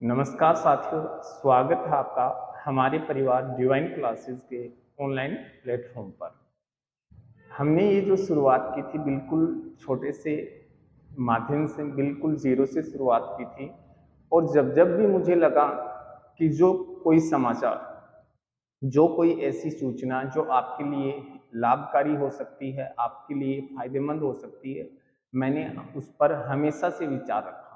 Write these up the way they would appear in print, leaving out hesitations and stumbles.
नमस्कार साथियों, स्वागत है आपका हमारे परिवार डिवाइन क्लासेस के ऑनलाइन प्लेटफॉर्म पर। हमने ये जो शुरुआत की थी बिल्कुल छोटे से माध्यम से, बिल्कुल ज़ीरो से शुरुआत की थी। और जब जब भी मुझे लगा कि जो कोई समाचार, जो कोई ऐसी सूचना जो आपके लिए लाभकारी हो सकती है, आपके लिए फ़ायदेमंद हो सकती है, मैंने उस पर हमेशा से विचार रखा।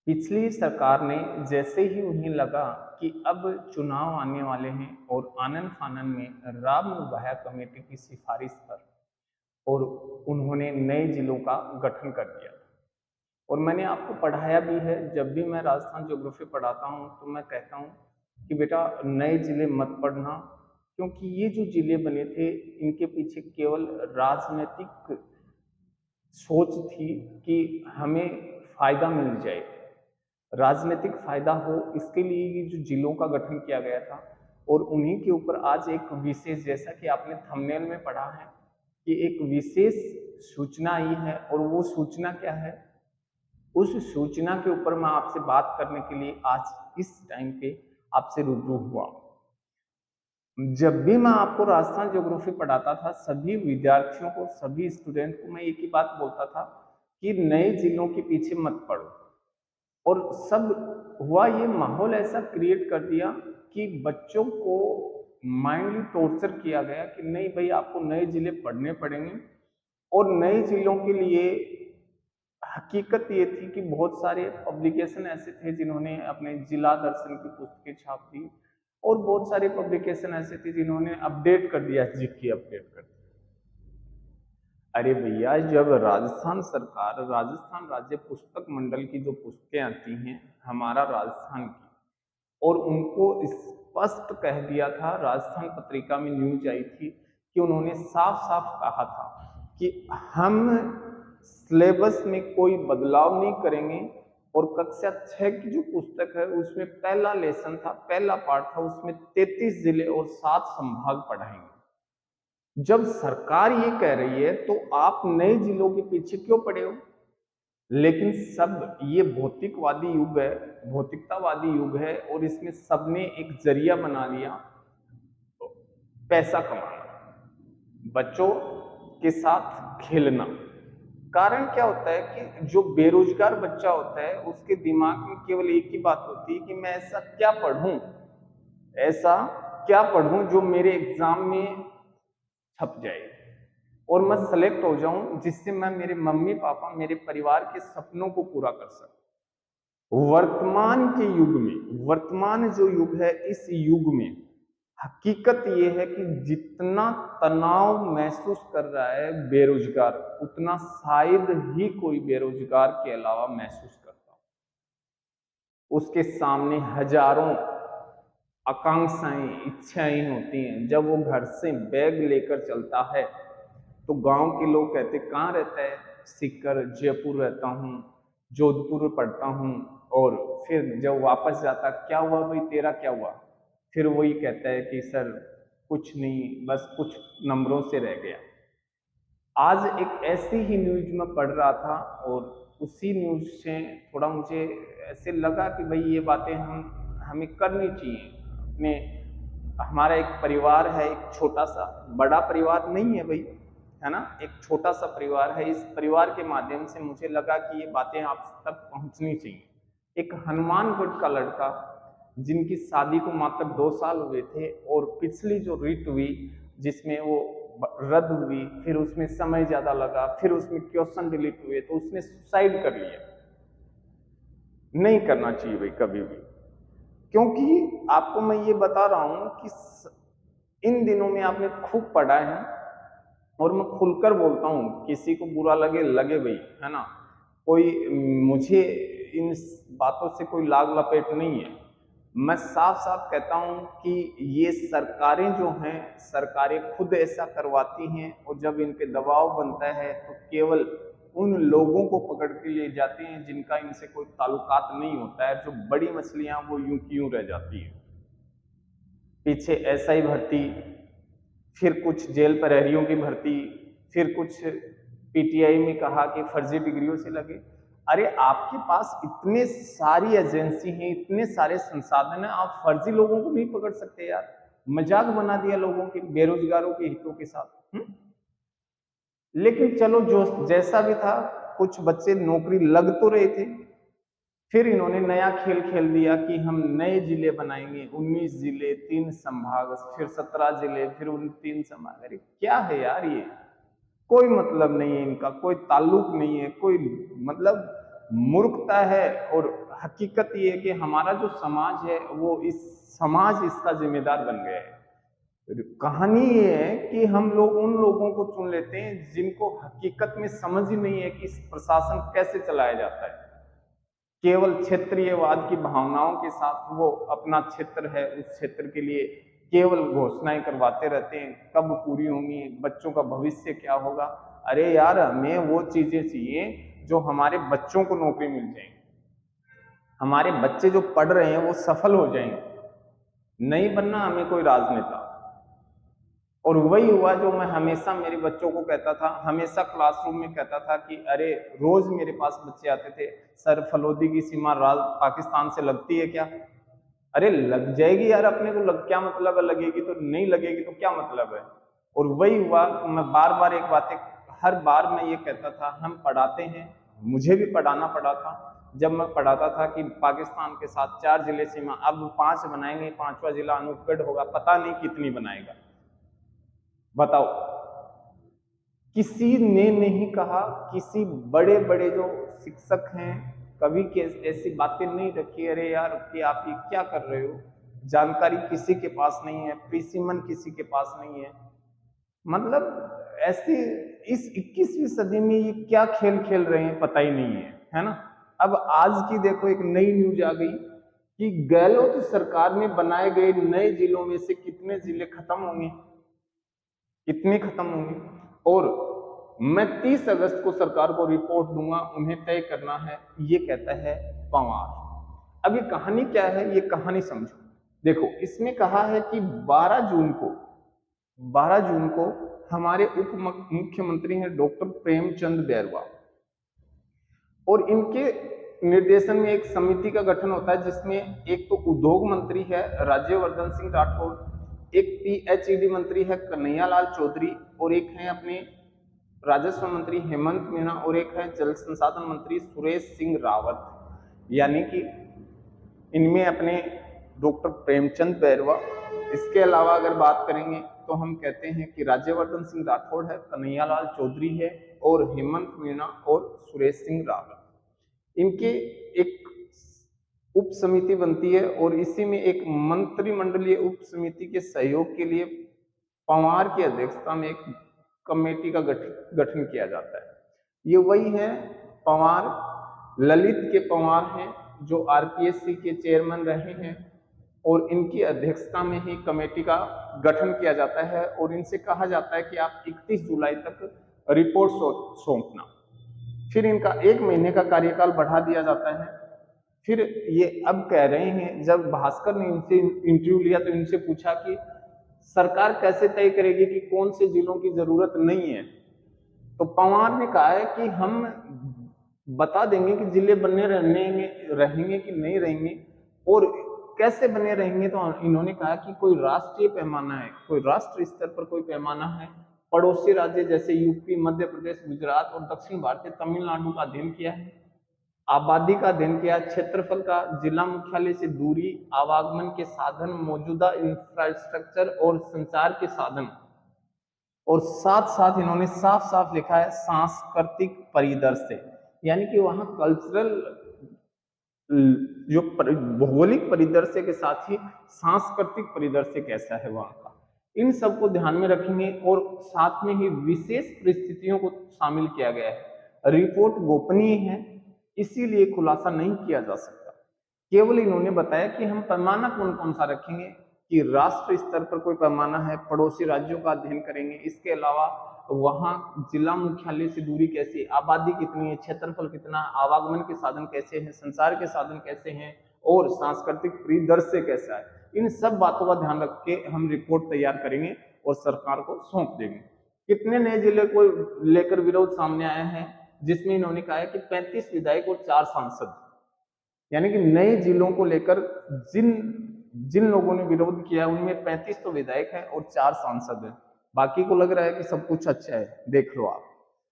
पिछली सरकार ने जैसे ही उन्हें लगा कि अब चुनाव आने वाले हैं और आनन फानन में राम निर्भया कमेटी की सिफारिश पर और उन्होंने नए जिलों का गठन कर दिया। और मैंने आपको पढ़ाया भी है, जब भी मैं राजस्थान ज्योग्राफी पढ़ाता हूँ तो मैं कहता हूँ कि बेटा नए जिले मत पढ़ना, क्योंकि ये जो जिले बने थे इनके पीछे केवल राजनीतिक सोच थी कि हमें फायदा मिल जाए, राजनीतिक फायदा हो, इसके लिए ये जो जिलों का गठन किया गया था। और उन्हीं के ऊपर आज एक विशेष, जैसा कि आपने थंबनेल में पढ़ा है कि एक विशेष सूचना आई है। और वो सूचना क्या है, उस सूचना के ऊपर मैं आपसे बात करने के लिए आज इस टाइम पे आपसे रूबरू हुआ। जब भी मैं आपको राजस्थान ज्योग्राफी पढ़ाता था, सभी विद्यार्थियों को, सभी स्टूडेंट को मैं एक ही बात बोलता था कि नए जिलों के पीछे मत पढ़ो। और सब हुआ, ये माहौल ऐसा क्रिएट कर दिया कि बच्चों को माइंडली टॉर्चर किया गया कि नहीं भाई, आपको नए जिले पढ़ने पड़ेंगे। और नए जिलों के लिए हकीकत ये थी कि बहुत सारे पब्लिकेशन ऐसे थे जिन्होंने अपने जिला दर्शन की पुस्तकें छाप दी, और बहुत सारे पब्लिकेशन ऐसे थे जिन्होंने अपडेट कर दिया, जीके अपडेट कर दिया। अरे भैया, जब राजस्थान सरकार, राजस्थान राज्य पुस्तक मंडल की जो पुस्तकें आती हैं हमारा राजस्थान की, और उनको स्पष्ट कह दिया था, राजस्थान पत्रिका में न्यूज आई थी कि उन्होंने साफ साफ कहा था कि हम सिलेबस में कोई बदलाव नहीं करेंगे। और कक्षा 6 की जो पुस्तक है उसमें पहला लेसन था, पहला पार्ट था, उसमें 33 जिले और 7 संभाग पढ़ाएंगे। जब सरकार ये कह रही है तो आप नए जिलों के पीछे क्यों पड़े हो? लेकिन सब ये भौतिकवादी युग है, भौतिकतावादी युग है, और इसमें सबने एक जरिया बना लिया पैसा कमाना, बच्चों के साथ खेलना। कारण क्या होता है कि जो बेरोजगार बच्चा होता है उसके दिमाग में केवल एक ही बात होती है कि मैं ऐसा क्या पढ़ूं, ऐसा क्या पढ़ूं जो मेरे एग्जाम में छप जाए और मैं सेलेक्ट हो जाऊं, जिससे मैं मेरे मम्मी पापा, मेरे परिवार के सपनों को पूरा कर सकूं। वर्तमान के युग में, वर्तमान जो युग है, इस युग में हकीकत ये है कि जितना तनाव महसूस कर रहा है बेरोजगार, उतना शायद ही कोई बेरोजगार के अलावा महसूस करता हो। उसके सामने हजारों आकांक्षाएं, इच्छाएं होती हैं। जब वो घर से बैग लेकर चलता है तो गांव के लोग कहते कहाँ रहता है, सीकर, जयपुर रहता हूँ, जोधपुर पढ़ता हूँ। और फिर जब वापस जाता, क्या हुआ भाई, तेरा क्या हुआ? फिर वही कहता है कि सर कुछ नहीं, बस कुछ नंबरों से रह गया। आज एक ऐसी ही न्यूज में पढ़ रहा था, और उसी न्यूज से थोड़ा मुझे ऐसे लगा कि भाई ये बातें हमें करनी चाहिए अपने। हमारा एक परिवार है, एक छोटा सा, बड़ा परिवार नहीं है भाई, है ना, एक छोटा सा परिवार है। इस परिवार के माध्यम से मुझे लगा कि ये बातें आप तक पहुंचनी चाहिए। एक हनुमानगढ़ का लड़का, जिनकी शादी को मात्र 2 साल हुए थे, और पिछली जो रिट हुई जिसमें वो रद्द हुई, फिर उसमें समय ज्यादा लगा, फिर उसमें क्वेश्चन डिलीट हुए, तो उसने सुसाइड कर लिया। नहीं करना चाहिए भाई कभी भी, क्योंकि आपको मैं ये बता रहा हूं कि इन दिनों में आपने खूब पढ़ा है, और मैं खुलकर बोलता हूं, किसी को बुरा लगे लगे भाई, है ना, कोई मुझे इन बातों से कोई लाग लपेट नहीं है। मैं साफ साफ कहता हूं कि ये सरकारें जो हैं, सरकारें खुद ऐसा करवाती हैं, और जब इन पे दबाव बनता है तो केवल उन लोगों को पकड़ के ले जाते हैं जिनका इनसे कोई ताल्लुकात नहीं होता है। जो बड़ी मछलियां वो यूं की यूं रह जाती है। पीछे एसआई भर्ती, फिर कुछ जेल प्रहरियों की भर्ती, फिर कुछ पीटीआई में कहा कि फर्जी डिग्रियों से लगे। अरे आपके पास इतने सारी एजेंसी हैं, इतने सारे संसाधन हैं, आप फर्जी लोगों को नहीं पकड़ सकते यार। मजाक बना दिया लोगों के, बेरोजगारों के हितों के साथ। लेकिन चलो जो जैसा भी था, कुछ बच्चे नौकरी लग तो रहे थे। फिर इन्होंने नया खेल खेल दिया कि हम नए जिले बनाएंगे, 19 जिले, 3 संभाग, फिर 17 जिले, फिर उन 3 संभाग। अरे क्या है यार ये, कोई मतलब नहीं है इनका, कोई ताल्लुक नहीं है, कोई मतलब मूर्खता है। और हकीकत ये है कि हमारा जो समाज है वो इस समाज इसका जिम्मेदार बन गया है। कहानी ये है कि हम लोग उन लोगों को चुन लेते हैं जिनको हकीकत में समझ ही नहीं है कि प्रशासन कैसे चलाया जाता है। केवल क्षेत्रीयवाद की भावनाओं के साथ वो अपना क्षेत्र है, उस क्षेत्र के लिए केवल घोषणाएं करवाते रहते हैं, कब पूरी होंगी, बच्चों का भविष्य क्या होगा। अरे यार, हमें वो चीजें चाहिए जो हमारे बच्चों को नौकरी मिल जाएंगी, हमारे बच्चे जो पढ़ रहे हैं वो सफल हो जाएंगे। नहीं बनना हमें कोई राजनेता। और वही हुआ जो मैं हमेशा मेरे बच्चों को कहता था, हमेशा क्लासरूम में कहता था कि अरे रोज मेरे पास बच्चे आते थे, सर फलोदी की सीमा पाकिस्तान से लगती है क्या? अरे लग जाएगी यार, अपने को क्या मतलब है, लगेगी तो, नहीं लगेगी तो क्या मतलब है। और वही हुआ, मैं बार बार एक बात, हर बार मैं ये कहता था, हम पढ़ाते हैं, मुझे भी पढ़ाना पड़ा था। जब मैं पढ़ाता था कि पाकिस्तान के साथ 4 जिले सीमा, अब 5 बनाएंगे, 5वां जिला अनूपगढ़ होगा, पता नहीं कितनी बनाएगा। बताओ, किसी ने नहीं कहा, किसी बड़े बड़े जो शिक्षक हैं कभी के ऐसी बातें नहीं रखी, अरे यार कि आप ये क्या कर रहे हो, जानकारी किसी के पास नहीं है, प्रीसिमन किसी के पास नहीं है। मतलब ऐसे इस 21वीं सदी में ये क्या खेल खेल रहे हैं पता ही नहीं है ना। अब आज की देखो एक नई न्यूज आ गई कि गहलोत सरकार में बनाए गए नए जिलों में से कितने जिले खत्म होंगे, कितने खत्म होंगे। और मैं 30 अगस्त को सरकार को रिपोर्ट दूंगा, उन्हें तय करना है, ये कहता है पंवार। अब ये कहानी क्या है, ये कहानी समझो। देखो, इसमें कहा है कि 12 जून को हमारे उप मुख्यमंत्री हैं डॉक्टर प्रेमचंद बैरवा, और इनके निर्देशन में एक समिति का गठन होता है जिसमें एक तो उद्योग मंत्री है राज्यवर्धन सिंह राठौड़, एक पीएचईडी मंत्री है कन्हैयालाल चौधरी, और एक है अपने राजस्व मंत्री हेमंत मीणा, और एक है जल संसाधन मंत्री सुरेश सिंह रावत। यानी कि इनमें अपने डॉक्टर प्रेमचंद बैरवा, इसके अलावा अगर बात करेंगे तो हम कहते हैं कि राज्यवर्धन सिंह राठौड़ है, कन्हैयालाल चौधरी है, और हेमंत मीणा और सुरेश सिंह रावत। इनके एक उप समिति बनती है, और इसी में एक मंत्रिमंडलीय उप समिति के सहयोग के लिए पंवार की अध्यक्षता में एक कमेटी का गठन किया जाता है। ये वही है पंवार, ललित के पंवार हैं, जो आरपीएससी के चेयरमैन रहे हैं, और इनकी अध्यक्षता में ही कमेटी का गठन किया जाता है, और इनसे कहा जाता है कि आप 31 जुलाई तक रिपोर्ट सौंपना। फिर इनका 1 महीने का कार्यकाल बढ़ा दिया जाता है। फिर ये अब कह रहे हैं, जब भास्कर ने इनसे इंटरव्यू लिया तो इनसे पूछा कि सरकार कैसे तय करेगी कि कौन से जिलों की जरूरत नहीं है, तो पंवार ने कहा है कि हम बता देंगे कि जिले बने रहेंगे कि नहीं रहेंगे, और कैसे बने रहेंगे। तो इन्होंने कहा कि कोई राष्ट्रीय पैमाना है, कोई राष्ट्र स्तर पर कोई पैमाना है, पड़ोसी राज्य जैसे यूपी, मध्य प्रदेश, गुजरात और दक्षिण भारतीय तमिलनाडु का अध्ययन किया है, आबादी का अध्ययन किया, क्षेत्रफल का, जिला मुख्यालय से दूरी, आवागमन के साधन, मौजूदा इंफ्रास्ट्रक्चर और संचार के साधन, और साथ साथ इन्होंने साफ साफ लिखा है सांस्कृतिक परिदृश्य, यानी कि वहां कल्चरल जो भौगोलिक परिदृश्य के साथ ही सांस्कृतिक परिदृश्य कैसा है वहां का, इन सबको ध्यान में रखेंगे। और साथ में ही विशेष परिस्थितियों को शामिल किया गया है। रिपोर्ट गोपनीय है, इसीलिए खुलासा नहीं किया जा सकता। केवल इन्होंने बताया कि हम पैमाना कौन कौन सा रखेंगे, कि राष्ट्र स्तर पर कोई पैमाना है, पड़ोसी राज्यों का अध्ययन करेंगे, इसके अलावा वहां जिला मुख्यालय से दूरी कैसी, आबादी कितनी है, क्षेत्रफल कितना, आवागमन के साधन कैसे हैं, संचार के साधन कैसे हैं, और सांस्कृतिक परिदृश्य कैसा है। इन सब बातों का ध्यान रख के हम रिपोर्ट तैयार करेंगे और सरकार को सौंप देंगे। कितने नए जिले को लेकर विरोध सामने आया है? जिसमें इन्होंने कहा है कि 35 विधायक और 4 सांसद, यानी कि नए जिलों को लेकर जिन जिन लोगों ने विरोध किया उनमें 35 तो विधायक हैं और 4 सांसद हैं। बाकी को लग रहा है कि सब कुछ अच्छा है। देख लो आप,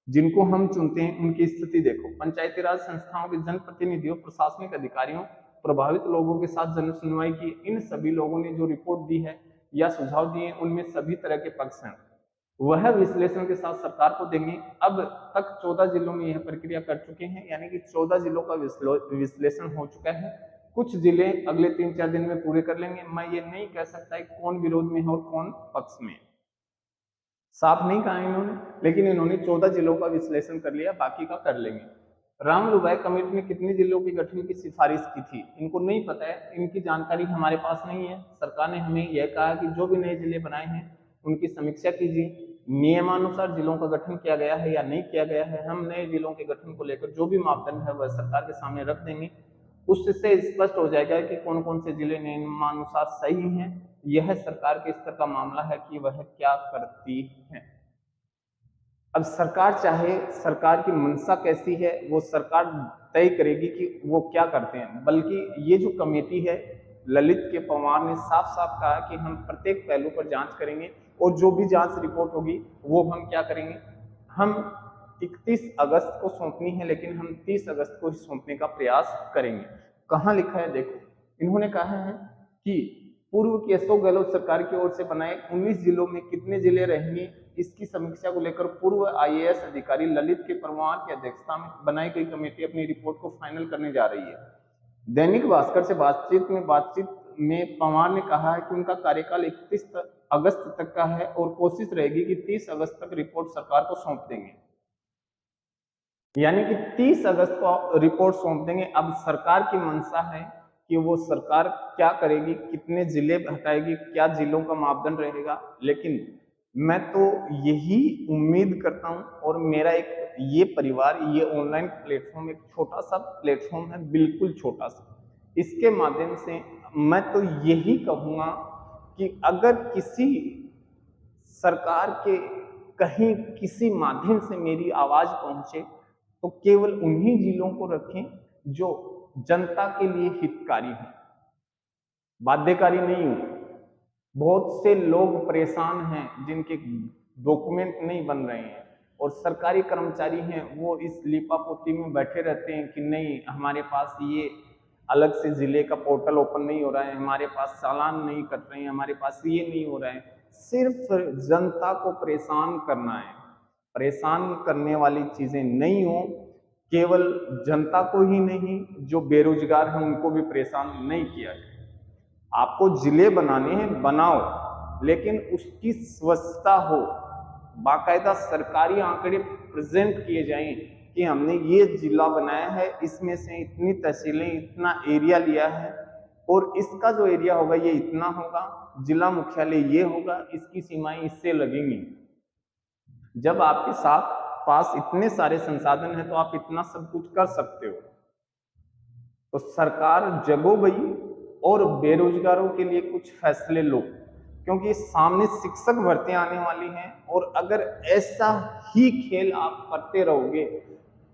जिनको हम चुनते हैं उनकी स्थिति देखो। पंचायती राज संस्थाओं के जनप्रतिनिधियों, प्रशासनिक अधिकारियों, प्रभावित लोगों के साथ जन सुनवाई की। इन सभी लोगों ने जो रिपोर्ट दी है या सुझाव दिए उनमें सभी तरह के पक्ष हैं, वह विश्लेषण के साथ सरकार को देंगे। अब तक 14 जिलों में यह प्रक्रिया कर चुके हैं, यानी कि 14 जिलों का विश्लेषण हो चुका है। कुछ जिले अगले 3-4 दिन में पूरे कर लेंगे। मैं ये नहीं कह सकता है कौन विरोध में है और कौन पक्ष में, साफ नहीं कहा इन्होंने, लेकिन इन्होंने 14 जिलों का विश्लेषण कर लिया, बाकी का कर लेंगे। राम लुबाई कमेटी ने कितने जिलों के गठन की सिफारिश की थी, इनको नहीं पता है, इनकी जानकारी हमारे पास नहीं है। सरकार ने हमें यह कहा कि जो भी नए जिले बनाए हैं उनकी समीक्षा कीजिए, नियमानुसार जिलों का गठन किया गया है या नहीं किया गया है। हम नए जिलों के गठन को लेकर जो भी मापदंड है वह सरकार के सामने रख देंगे, उससे स्पष्ट हो जाएगा कि कौन कौन से जिले नियमानुसार सही हैं। यह सरकार के स्तर का मामला है कि वह क्या करती है। अब सरकार चाहे, सरकार की मंशा कैसी है वो सरकार तय करेगी कि वो क्या करते हैं। बल्कि ये जो कमेटी है, ललित के पंवार ने साफ साफ कहा कि हम प्रत्येक पहलू पर जांच करेंगे और जो भी जांच रिपोर्ट होगी वो हम क्या करेंगे, हम 31 अगस्त को सौंपनी है, लेकिन हम 30 अगस्त को ही सौंपने का प्रयास करेंगे। कहाँ लिखा है देखो, इन्होंने कहा है कि पूर्व की अशोक गहलोत सरकार की ओर से बनाए 19 जिलों में कितने जिले रहेंगे, इसकी समीक्षा को लेकर पूर्व IAS अधिकारी ललित के परमार की अध्यक्षता में बनाई गई कमेटी अपनी रिपोर्ट को फाइनल करने जा रही है। दैनिक भास्कर से बातचीत में पवार ने कहा है कि उनका कार्यकाल 31 अगस्त तक का है और कोशिश रहेगी कि 30 अगस्त तक रिपोर्ट सरकार को सौंप देंगे, यानी कि 30 अगस्त को रिपोर्ट सौंप देंगे। अब सरकार की मंशा है कि वो सरकार क्या करेगी, कितने जिले हटाएगी, क्या जिलों का मापदंड रहेगा, लेकिन मैं तो यही उम्मीद करता हूं। और मेरा एक ये परिवार, ये ऑनलाइन प्लेटफॉर्म एक छोटा सा प्लेटफॉर्म है, बिल्कुल छोटा सा, इसके माध्यम से मैं तो यही कहूंगा कि अगर किसी सरकार के कहीं किसी माध्यम से मेरी आवाज पहुंचे तो केवल उन्हीं जिलों को रखें जो जनता के लिए हितकारी हो, बाध्यकारी नहीं हो। बहुत से लोग परेशान हैं जिनके डॉक्यूमेंट नहीं बन रहे हैं और सरकारी कर्मचारी हैं, वो इस लिपापोती में बैठे रहते हैं कि नहीं हमारे पास ये अलग से जिले का पोर्टल ओपन नहीं हो रहा है, हमारे पास चालान नहीं कट रहे हैं, हमारे पास ये नहीं हो रहा है। सिर्फ जनता को परेशान करना है, परेशान करने वाली चीजें नहीं हो। केवल जनता को ही नहीं, जो बेरोजगार हैं उनको भी परेशान नहीं किया जाए। आपको जिले बनाने हैं, बनाओ, लेकिन उसकी स्वच्छता हो, बाकायदा सरकारी आंकड़े प्रेजेंट किए जाएं कि हमने ये जिला बनाया है, इसमें से इतनी तहसीलें, इतना एरिया लिया है और इसका जो एरिया होगा ये इतना होगा, जिला मुख्यालय ये होगा, इसकी सीमाएं इससे लगेंगी। जब आपके साथ पास इतने सारे संसाधन हैं तो आप इतना सब कुछ कर सकते हो। तो सरकार जगो गई और बेरोजगारों के लिए कुछ फैसले लो, क्योंकि सामने शिक्षक भर्तियां आने वाली हैं और अगर ऐसा ही खेल आप करते रहोगे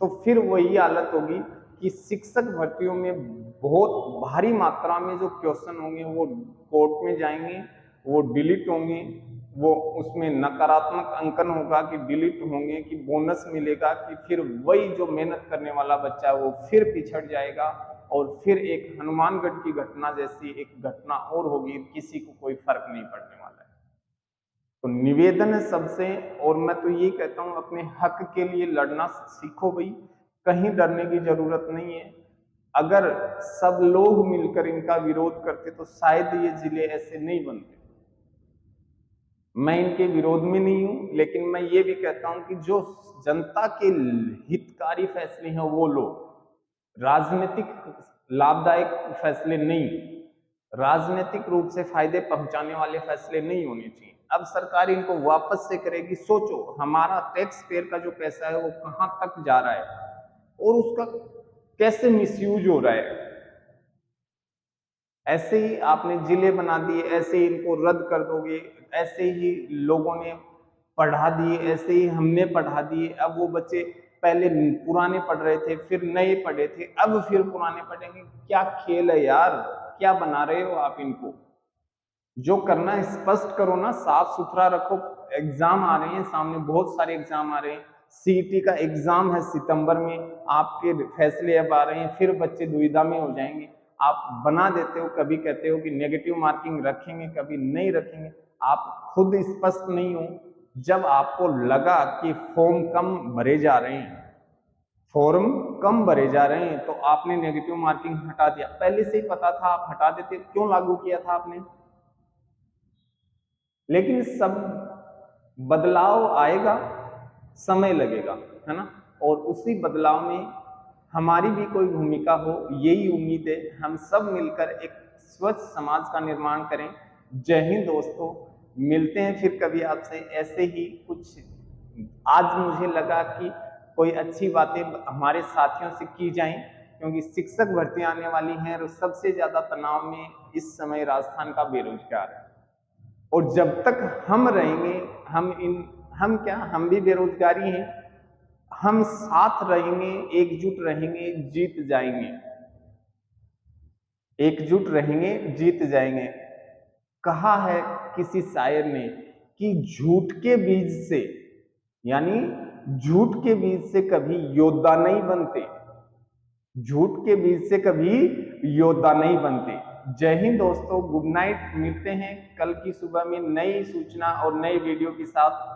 तो फिर वही हालत होगी कि शिक्षक भर्तियों में बहुत भारी मात्रा में जो क्वेश्चन होंगे वो कोर्ट में जाएंगे, वो डिलीट होंगे, वो उसमें नकारात्मक अंकन होगा कि डिलीट होंगे, कि बोनस मिलेगा, कि फिर वही जो मेहनत करने वाला बच्चा है वो फिर पिछड़ जाएगा और फिर एक हनुमानगढ़ की घटना जैसी एक घटना और होगी, किसी को कोई फर्क नहीं पड़ने वाला है। तो निवेदन है सबसे, और मैं तो ये कहता हूँ अपने हक के लिए लड़ना सीखो भाई, कहीं डरने की जरूरत नहीं है। अगर सब लोग मिलकर इनका विरोध करते तो शायद ये जिले ऐसे नहीं बनते। मैं इनके विरोध में नहीं हूं, लेकिन मैं ये भी कहता हूं कि जो जनता के हितकारी फैसले हैं वो लो, राजनीतिक लाभदायक फैसले नहीं, राजनीतिक रूप से फायदे पहुंचाने वाले फैसले नहीं होने चाहिए। अब सरकार इनको वापस से करेगी। सोचो हमारा टैक्स पेयर का जो पैसा है वो कहां तक जा रहा है और उसका कैसे मिसयूज हो रहा है। ऐसे ही आपने जिले बना दिए, ऐसे ही इनको रद्द कर दोगे, ऐसे ही लोगों ने पढ़ा दिए, ऐसे ही हमने पढ़ा दिए। अब वो बच्चे पहले पुराने पढ़ रहे थे, फिर नए पढ़े थे, अब फिर पुराने पढ़ेंगे। क्या खेल है यार, क्या बना रहे हो आप इनको? जो करना है स्पष्ट करो ना, साफ सुथरा रखो। एग्जाम आ रहे हैं सामने, बहुत सारे एग्जाम आ रहे हैं। सीईटी का एग्जाम है सितंबर में, आपके फैसले अब आ रहे हैं, फिर बच्चे दुविधा में हो जाएंगे। आप बना देते हो, कभी कहते हो कि नेगेटिव मार्किंग रखेंगे, कभी नहीं रखेंगे। आप खुद स्पष्ट नहीं हो। जब आपको लगा कि फॉर्म कम भरे जा रहे हैं, फॉर्म कम भरे जा रहे हैं, तो आपने नेगेटिव मार्किंग हटा दिया। पहले से ही पता था, आप हटा देते, क्यों लागू किया था आपने? लेकिन सब बदलाव आएगा, समय लगेगा, है ना। और उसी बदलाव में हमारी भी कोई भूमिका हो, यही उम्मीद है। हम सब मिलकर एक स्वच्छ समाज का निर्माण करें। जय हिंद दोस्तों, मिलते हैं फिर कभी आपसे ऐसे ही कुछ। आज मुझे लगा कि कोई अच्छी बातें हमारे साथियों से की जाएं, क्योंकि शिक्षक भर्ती आने वाली हैं और सबसे ज्यादा तनाव में इस समय राजस्थान का बेरोजगार है। और जब तक हम रहेंगे, हम भी बेरोजगारी हैं। हम साथ रहेंगे, एकजुट रहेंगे, जीत जाएंगे। एकजुट रहेंगे, जीत जाएंगे। कहा है किसी शायर ने कि झूठ के बीज से, यानी झूठ के बीज से कभी योद्धा नहीं बनते। झूठ के बीज से कभी योद्धा नहीं बनते। जय हिंद दोस्तों, गुड नाइट। मिलते हैं कल की सुबह में नई सूचना और नई वीडियो के साथ।